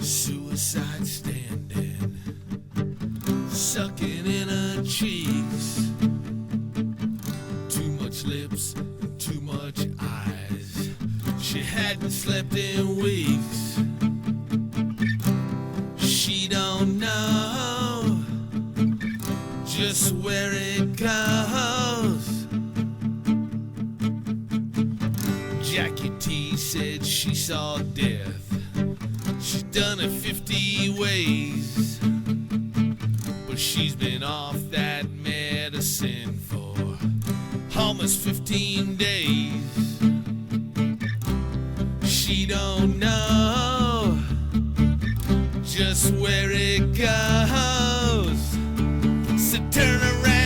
Suicide standing, sucking in her cheeks. Too much lips and too much eyes. She hadn't slept in weeks. She don't know just where it goes. Jackie T said she saw death. She's done it 50 ways, but she's been off that medicine for almost 15 days. She don't know just where it goes, so turn around.